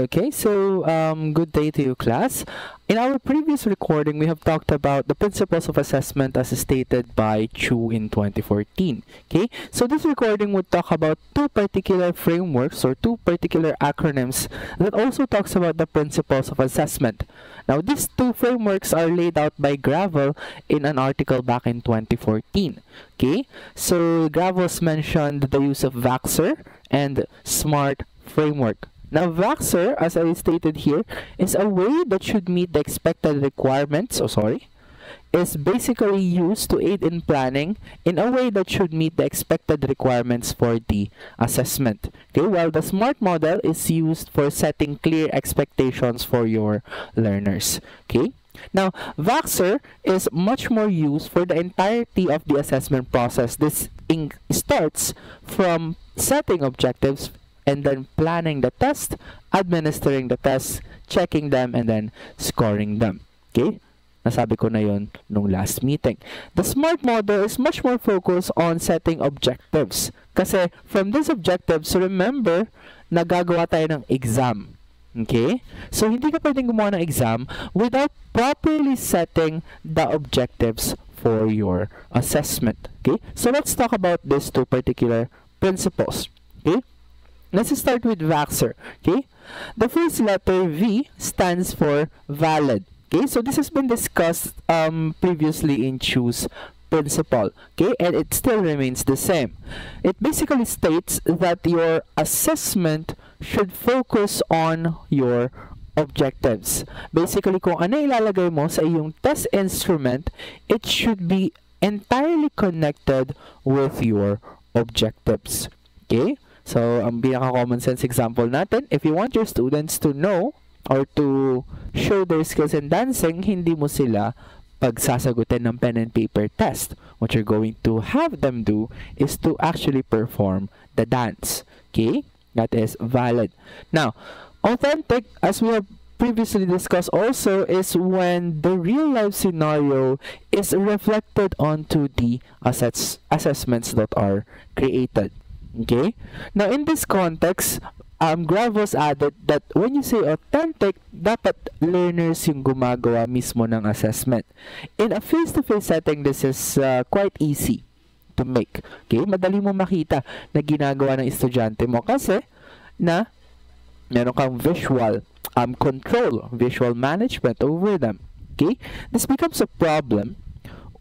Okay, so good day to you, class. In our previous recording, we have talked about the principles of assessment as stated by Chu in 2014. Okay, so this recording would talk about two particular frameworks or two particular acronyms that also talks about the principles of assessment. Now, these two frameworks are laid out by Gravel in an article back in 2014. Okay, so Gravel's mentioned the use of VACSR and SMART framework. Now, VACSR, as I stated here, is a way that should meet the expected requirements, is basically used to aid in planning in a way that should meet the expected requirements for the assessment. Okay, while the SMART model is used for setting clear expectations for your learners. Okay, now VACSR is much more used for the entirety of the assessment process. This starts from setting objectives and then planning the test, administering the tests, checking them, and then scoring them. Okay? Nasabi ko na yun nung last meeting. The SMART model is much more focused on setting objectives. Kasi from these objectives, remember, nagagawa tayo ng exam. Okay? So, hindi ka pwedeng gumawa ng exam without properly setting the objectives for your assessment. Okay? So, let's talk about these two particular principles. Okay? Let's start with VACSR. Okay, the first letter V stands for valid. Okay, so this has been discussed previously in Chu's principle. Okay, and it still remains the same. It basically states that your assessment should focus on your objectives. Basically, kung ano ilalagay mo sa iyong test instrument, it should be entirely connected with your objectives. Okay. So, ang pinaka-common sense example natin, if you want your students to know or to show their skills in dancing, hindi mo sila pagsasagutin ng pen and paper test. What you're going to have them do is to actually perform the dance. Okay? That is valid. Now, authentic, as we have previously discussed also, is when the real-life scenario is reflected onto the assessments that are created. Okay? Now, in this context, Gravel's added that when you say authentic, dapat learners yung gumagawa mismo ng assessment. In a face-to-face setting, this is quite easy to make. Okay? Madali mo makita na ginagawa ng estudyante mo kasi na meron kang visual control, visual management over them. Okay? This becomes a problem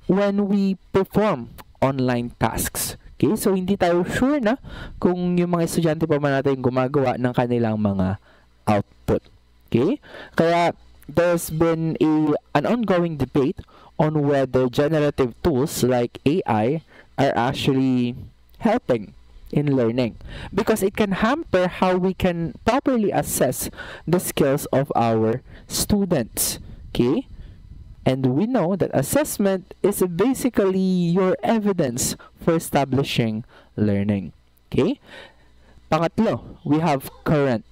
when we perform online tasks. Okay, so hindi tayo sure na kung yung mga estudyante pa man natin gumagawa ng kanilang mga output. Okay? Kaya there's been an ongoing debate on whether generative tools like AI are actually helping in learning because it can hamper how we can properly assess the skills of our students. Okay? And we know that assessment is basically your evidence for establishing learning. Okay? Pangatlo, we have current.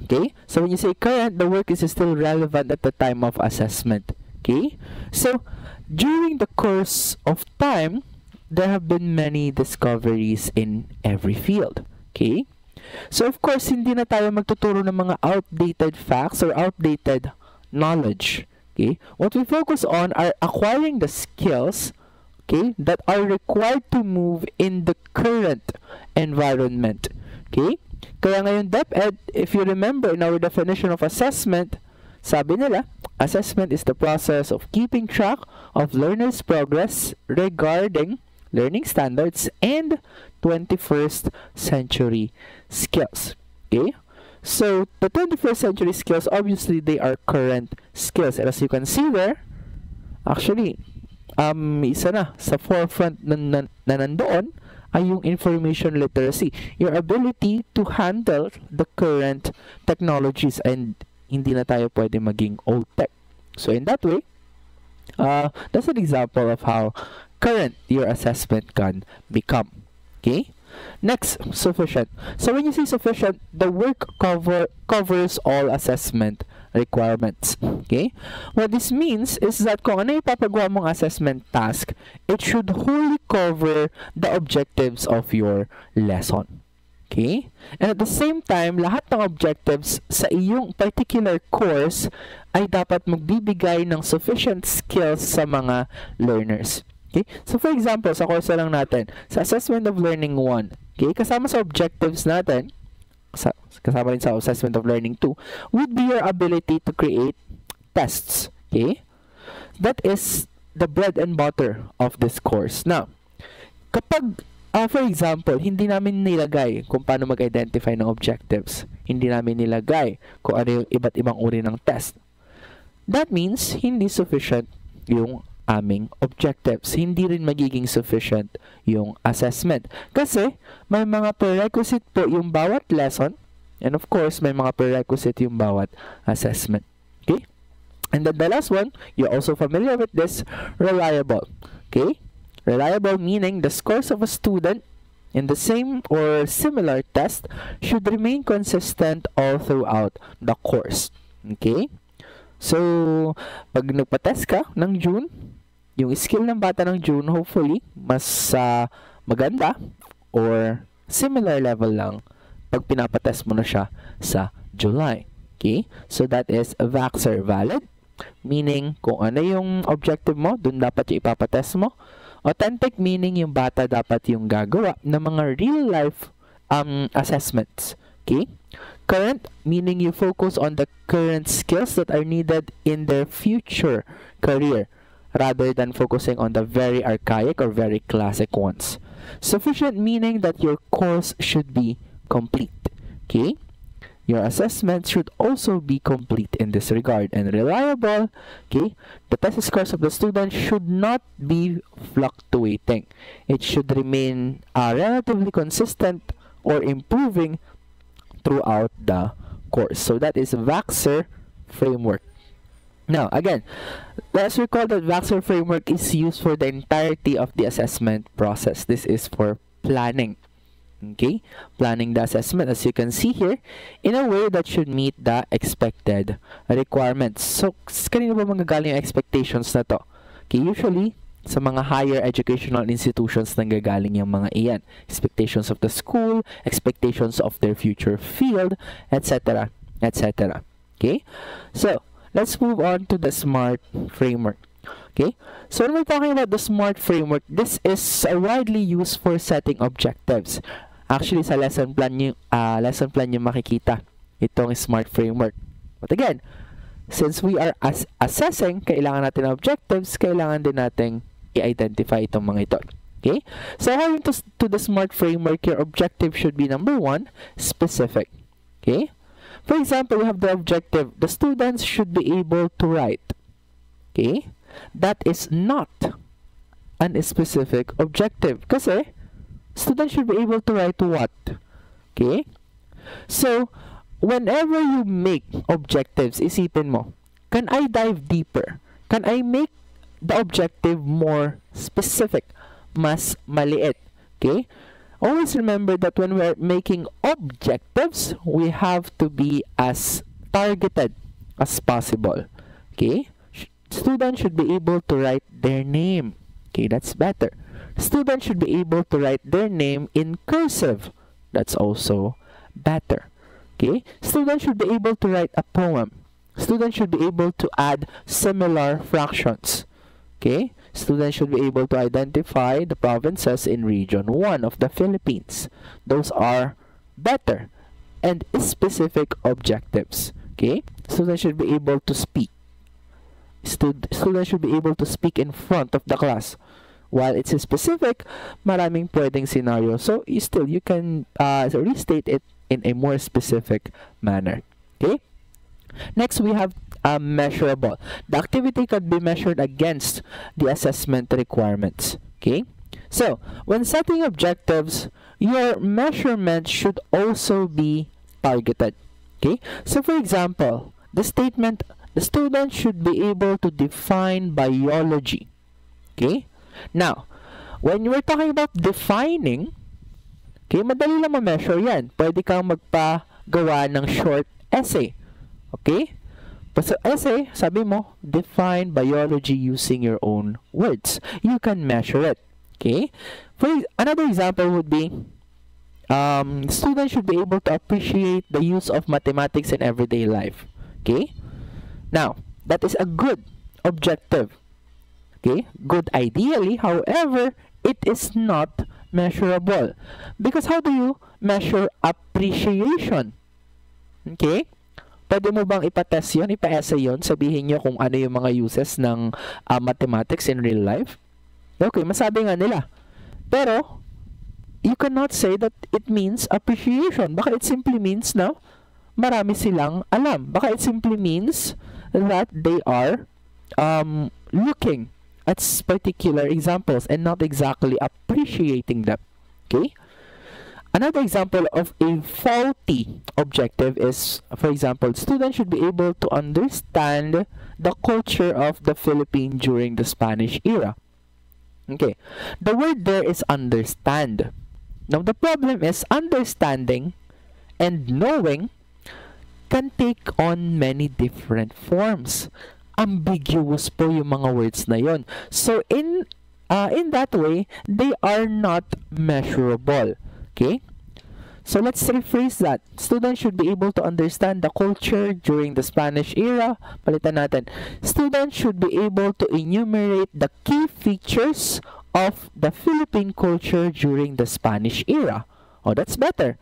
Okay? So when you say current, the work is still relevant at the time of assessment. Okay? So, during the course of time, there have been many discoveries in every field. Okay? So, of course, hindi na tayo magtuturo ng mga outdated facts or outdated knowledge. Okay, what we focus on are acquiring the skills, okay, that are required to move in the current environment. Okay, kaya ngayon DepEd, if you remember in our definition of assessment, sabi nila, assessment is the process of keeping track of learners' progress regarding learning standards and 21st century skills. Okay. So, the 21st century skills, obviously, they are current skills. And as you can see there, actually, isa na sa forefront na nandoon ay yung information literacy. Your ability to handle the current technologies and hindi na tayo pwede maging old tech. So, in that way, that's an example of how current your assessment can become. Okay? Next, sufficient. So when you say sufficient, the work covers all assessment requirements. Okay? What this means is that kung ano ipapagawa mong assessment task, it should wholly cover the objectives of your lesson. Okay? And at the same time, lahat ng objectives sa iyong particular course ay dapat magbibigay ng sufficient skills sa mga learners. Okay? So for example, sa course lang natin, sa Assessment of Learning 1, okay, kasama sa objectives natin, kasama rin sa Assessment of Learning 2, would be your ability to create tests. Okay? That is the bread and butter of this course. Now, kapag for example, hindi namin nilagay kung paano mag-identify ng objectives. Hindi namin nilagay kung ano yung iba't ibang uri ng test. That means, hindi sufficient yung aming objectives. Hindi rin magiging sufficient yung assessment. Kasi, may mga prerequisite po yung bawat lesson. And of course, may mga prerequisite yung bawat assessment. Okay? And then the last one, you're also familiar with this, reliable. Okay? Reliable meaning the scores of a student in the same or similar test should remain consistent all throughout the course. Okay? So, pag nagpa-test ka ng June, yung skill ng bata ng June, hopefully, mas maganda or similar level lang pag pinapatest mo na siya sa July. Okay? So, that is a VACSR valid. Meaning, kung ano yung objective mo, dun dapat yung ipapatest mo. Authentic meaning yung bata dapat yung gagawa ng mga real-life assessments. Okay? Current meaning you focus on the current skills that are needed in their future career rather than focusing on the very archaic or very classic ones. Sufficient meaning that your course should be complete. Okay? Your assessment should also be complete in this regard and reliable. Okay, the test scores of the student should not be fluctuating. It should remain relatively consistent or improving throughout the course. So that is VACSR framework. Now, again, let's recall that VACSR framework is used for the entirety of the assessment process. This is for planning. Okay, planning the assessment, as you can see here, in a way that should meet the expected requirements. So, kanino ba manggagaling yung expectations na to? Okay, usually, sa mga higher educational institutions nanggagaling yung mga iyan. Expectations of the school, expectations of their future field, etc., etc. Okay, so, let's move on to the SMART framework. Okay, so when we're talking about the SMART framework, this is widely used for setting objectives. Actually, sa lesson plan nyo makikita itong SMART framework. But again, since we are assessing, kailangan natin ng objectives, kailangan din natin i-identify itong mga ito. Okay? So, according to the SMART framework, your objective should be number 1, specific. Okay? For example, we have the objective, the students should be able to write. Okay? That is not an specific objective. Kasi, students should be able to write what? Okay? So, whenever you make objectives, isipin mo, can I dive deeper? Can I make the objective more specific? Mas maliit. Okay? Always remember that when we're making objectives, we have to be as targeted as possible. Okay? Students should be able to write their name. Okay, that's better. Students should be able to write their name in cursive. That's also better. Okay? Students should be able to write a poem. Students should be able to add similar fractions. Okay? Students should be able to identify the provinces in region 1 of the Philippines. Those are better and specific objectives. Okay? Students should be able to speak. Students should be able to speak in front of the class. While it's specific, maraming pwedeng scenario. So, you can restate it in a more specific manner. Okay? Next, we have measurable. The activity can be measured against the assessment requirements. Okay? So, when setting objectives, your measurement should also be targeted. Okay? So, for example, the statement, the student should be able to define biology. Okay? Now, when we're talking about defining, okay, madali lang ma-measure yan. Pwede kang magpagawa ng short essay. Okay? Sa essay, sabi mo, define biology using your own words. You can measure it. Okay? For another example would be, students should be able to appreciate the use of mathematics in everyday life. Okay? Now, that is a good objective. Okay? Good ideally, however, it is not measurable. Because how do you measure appreciation? Okay? Pwede mo bang ipatest yun, ipa-essay yun, sabihin nyo kung ano yung mga uses ng mathematics in real life? Okay, masabi nga nila. Pero, you cannot say that it means appreciation. Baka it simply means na marami silang alam. Baka it simply means that they are looking at particular examples and not exactly appreciating them. Okay? Another example of a faulty objective is, for example, students should be able to understand the culture of the Philippines during the Spanish era. Okay. The word there is understand. Now, the problem is understanding and knowing can take on many different forms. Ambiguous po yung mga words na yon. So, in that way, they are not measurable. Okay? So, let's rephrase that. Students should be able to understand the culture during the Spanish era. Palitan natin. Students should be able to enumerate the key features of the Philippine culture during the Spanish era. Oh, that's better.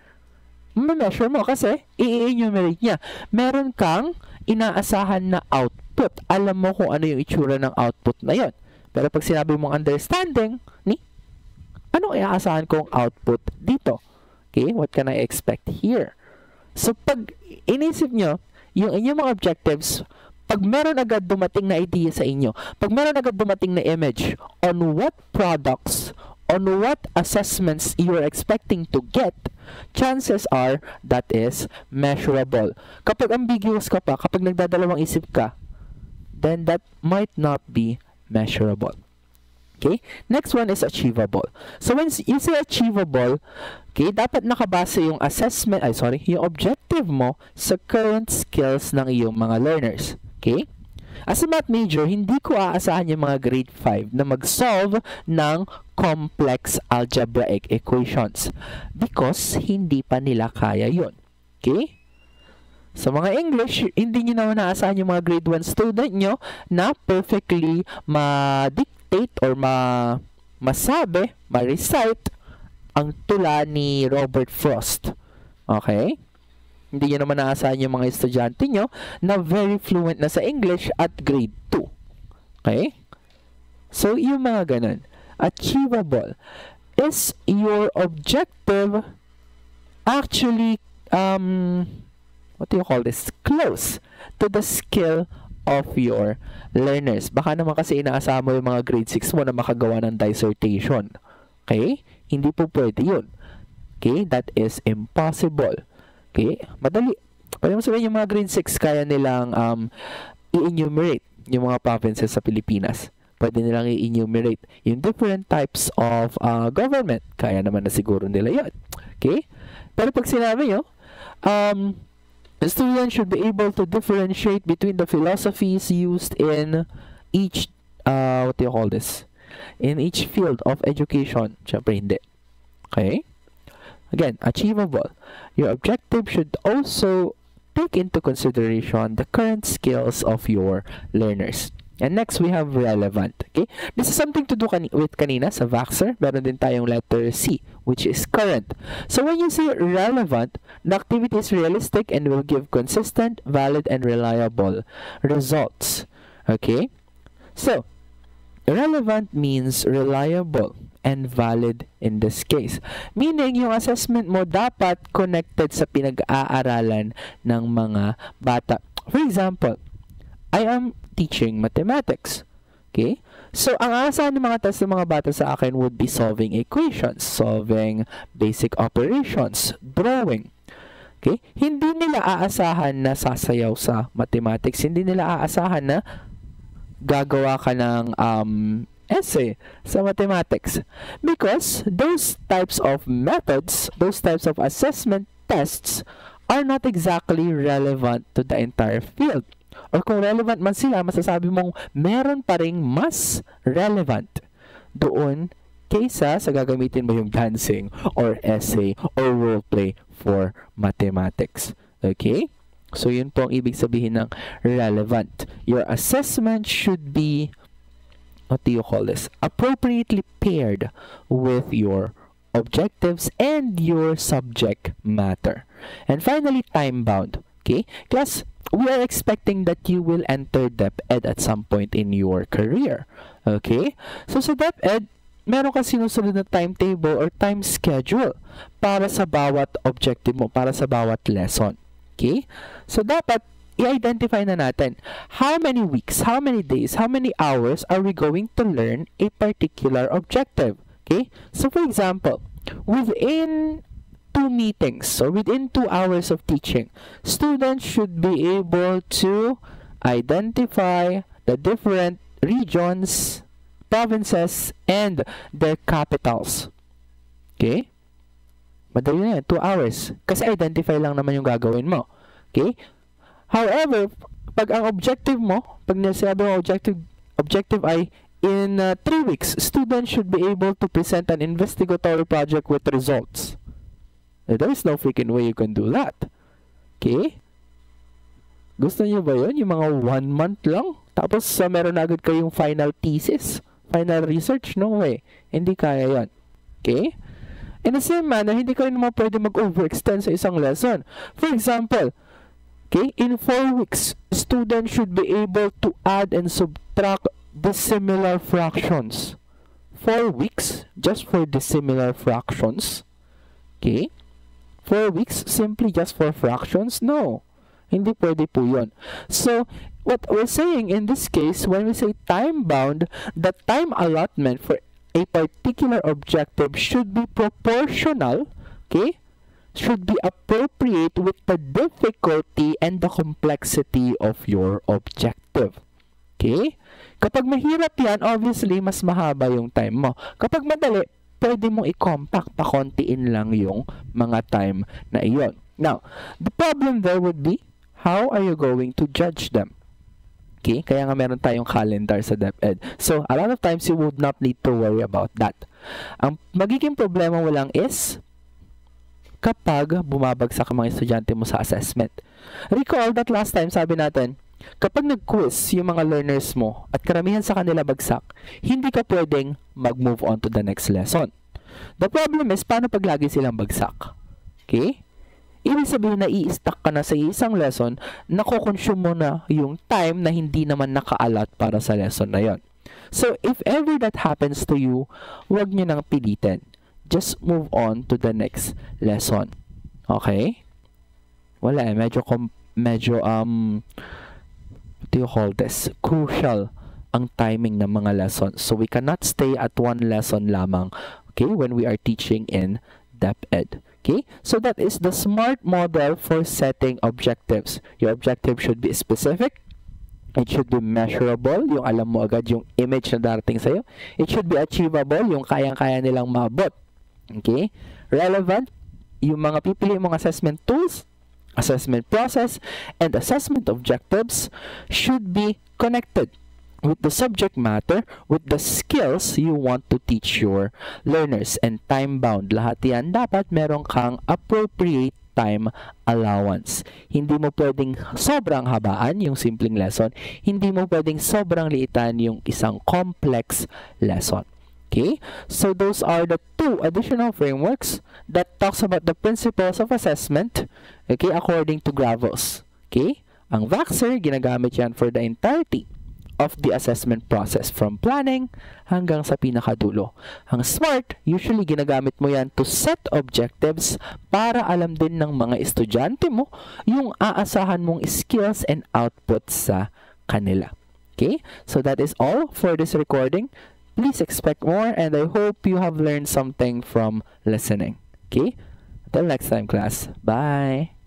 Ma-measure mo kasi i-enumerate niya. Meron kang inaasahan na output. Alam mo kung ano yung itsura ng output na yon. Pero pag sinabi mong understanding, anong iaasahan kong output dito? Okay, what can I expect here? So, pag inisip nyo, yung inyong mga objectives, pag meron agad dumating na idea sa inyo, pag meron agad dumating na image on what products, on what assessments you are expecting to get, chances are that is measurable. Kapag ambiguous ka pa, kapag nagdadalawang isip ka, then that might not be measurable. Okay? Next one is achievable. So when you say achievable, okay, dapat nakabase yung assessment, yung objective mo sa current skills ng iyong mga learners. Okay? As a math major, hindi ko aasahan yung mga grade 5 na mag-solve ng complex algebraic equations because hindi pa nila kaya yun. Okay? Sa mga English, hindi nyo naman naasahan yung mga grade 1 student nyo na perfectly ma-dictate or masabi, ma-recite ang tula ni Robert Frost. Okay? Hindi nyo naman naasahan yung mga estudyante nyo na very fluent na sa English at grade 2. Okay? So, yung mga ganun. Achievable. Is your objective actually, what do you call this? Close to the skill of your learners. Baka naman kasi inaasahan mo yung mga grade 6 mo na makagawa ng dissertation. Okay? Hindi po pwede yun. Okay? That is impossible. Okay? Madali. Pwede mo sabihin yung mga grade 6 kaya nilang i-enumerate yung mga provinces sa Pilipinas. Pwede nilang i-enumerate yung different types of government. Kaya naman na siguro nila yun. Okay? Pero pag sinabi nyo, the student should be able to differentiate between the philosophies used in each, what do you call this? In each field of education. Siyempre hindi. Okay? Again, achievable. Your objective should also take into consideration the current skills of your learners. And next, we have relevant. Okay? This is something to do with kanina sa VACSR. Meron din tayong letter C, which is current. So when you say relevant, the activity is realistic and will give consistent, valid, and reliable results. Okay? So, relevant means reliable and valid in this case. Meaning, yung assessment mo dapat connected sa pinag-aaralan ng mga bata. For example, I am teaching mathematics. Okay? So, ang aasahan ng mga test ng mga bata sa akin would be solving equations, solving basic operations, drawing. Okay? Hindi nila aasahan na sasayaw sa mathematics. Hindi nila aasahan na gagawa ka ng essay sa mathematics. Because those types of methods, those types of assessment tests are not exactly relevant to the entire field. Or kung relevant man sila, masasabi mong meron pa ring mas relevant doon kaysa sa gagamitin mo yung dancing or essay or role play for mathematics. Okay? So, yun po ang ibig sabihin ng relevant. Your assessment should be, what do you call this? Appropriately paired with your objectives and your subject matter. And finally, time-bound. Okay? Class, we are expecting that you will enter DepEd at some point in your career. Okay? So, sa DepEd, meron ka sinusunod na timetable or time schedule para sa bawat objective mo, para sa bawat lesson. Okay? So, dapat i-identify na natin how many weeks, how many days, how many hours are we going to learn a particular objective. Okay? So, for example, within 2 meetings or within 2 hours of teaching, students should be able to identify the different regions, provinces, and their capitals. Okay? Madali na yan, 2 hours. Kasi identify lang naman yung gagawin mo. Okay? However, pag ang objective mo, pag nasabi mo objective ay in 3 weeks, students should be able to present an investigatory project with results. There is no freaking way you can do that. Okay? Gusto niyo ba yun? Yung mga 1 month lang? Tapos meron na agad kayong final thesis? Final research? No way. Hindi kaya yan. Okay? In the same manner, hindi ka rin naman pwede mag-overextend sa isang lesson. For example, okay, in 4 weeks, students should be able to add and subtract dissimilar fractions. 4 weeks just for dissimilar fractions? Okay? 4 weeks simply just for fractions? No. Hindi pwede po yun. So, what we're saying in this case, when we say time-bound, the time allotment for a particular objective should be proportional, okay? Should be appropriate with the difficulty and the complexity of your objective. Okay? Kapag mahirap yan, obviously, mas mahaba yung time mo. Kapag madali, pwede mong i-compact, pakontiin lang yung mga time na iyon. Now, the problem there would be, how are you going to judge them? Okay? Kaya nga meron tayong calendar sa DepEd. So, a lot of times, you would not need to worry about that. Ang magiging problema mo lang is, kapag bumabagsak ang mga estudyante mo sa assessment. Recall that last time, sabi natin, kapag nag-quiz yung mga learners mo at karamihan sa kanila bagsak, hindi ka pwedeng mag-move on to the next lesson. The problem is, paano pag lagi silang bagsak? Okay? Ibig sabihin na i-stuck ka na sa isang lesson, nakoconsume mo na yung time na hindi naman naka-allot para sa lesson na yon. So, if ever that happens to you, huwag nyo nang pilitin. Just move on to the next lesson. Okay? Wala eh. Medyo what do you call this? Crucial ang timing ng mga lessons. So, we cannot stay at one lesson lamang, okay, when we are teaching in DepEd. Okay? So, that is the SMART model for setting objectives. Your objective should be specific. It should be measurable. Yung alam mo agad yung image na darating sa'yo. It should be achievable. Yung kayang-kaya nilang maabot. Okay? Relevant. Yung mga pipili mong assessment tools, assessment process, and assessment objectives should be connected with the subject matter, with the skills you want to teach your learners, and time-bound. Lahat yan, dapat meron kang appropriate time allowance. Hindi mo pwedeng sobrang habaan yung simpleng lesson. Hindi mo pwedeng sobrang liitan yung isang complex lesson. Okay? So, those are the 2 additional frameworks that talks about the principles of assessment, okay, according to Gravos. Okay? Ang VACSR, ginagamit yan for the entirety of the assessment process from planning hanggang sa pinakadulo. Ang SMART, usually ginagamit mo yan to set objectives para alam din ng mga estudyante mo yung aasahan mong skills and outputs sa kanila. Okay? So, that is all for this recording. Please expect more, and I hope you have learned something from listening. Okay? Until next time, class. Bye!